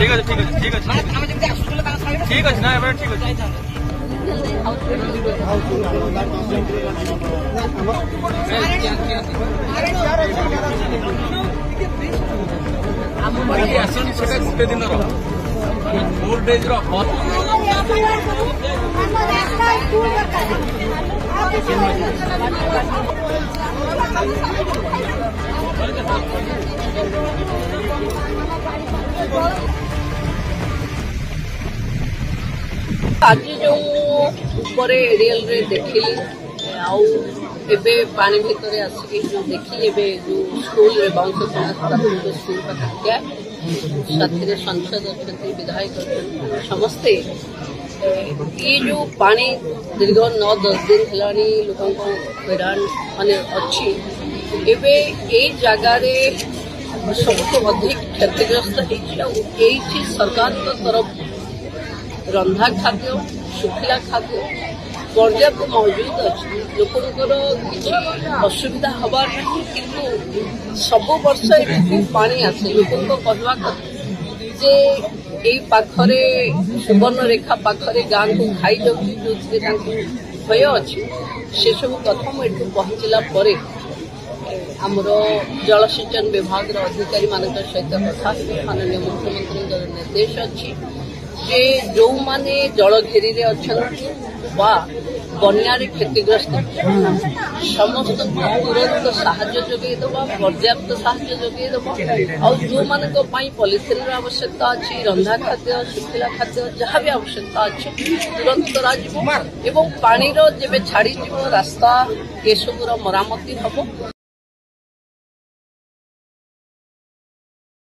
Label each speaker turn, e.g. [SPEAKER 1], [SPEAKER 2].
[SPEAKER 1] ठीक अच्छे ठीक अच्छे ठीक अच्छे ठीक अच्छे ना एबे ठीक अच्छे गोटे दिन 4 days
[SPEAKER 2] आज जो ऊपर एरियल रे देखिली एबे पानी भितर आसिक जो देखी एबे जो स्कूल रे बाउंस प्राथमिक स्कूल पाखे साथी संसद अच्छा विधायक समस्ते ये जो पानी दीर्घ 9-10 दिन है लोक हैरान माने अच्छी एबे ए जगार सबुठ अधिक क्षतिग्रस्त सरकार तरफ रंधा खाद्य शुखिला खाद्य पर्याप्त मौजूद अच्छी लोकंर किसी असुविधा हबार नहीं किंतु सब वर्ष ये पानी आसे लोक कहवा जे यही पाखरे सुवर्ण रेखा पाखरे गाँ को खाई जाऊँगी जो भय अच्छी से सब कथा मुझे पहुँचला आमर जलसेचन विभाग अधिकारी मान सहित कथा माननीय मुख्यमंत्री निर्देश अच्छी जे जो माने जल घेरी रे अच्छा बन्यारे क्षतिग्रस्त समस्त तुरंत साहाय्य जोगे दबा पर्याप्त साहाय्य जोगे दबा और जो मानक पॉलिथिन आवश्यकता अच्छी रंधा खाद्य शुखिला खाद्य जहाँ भी आवश्यकता अच्छी तुरंत करा पानी जेबे छाड़ी रास्ता ये सबूर मरामती हम।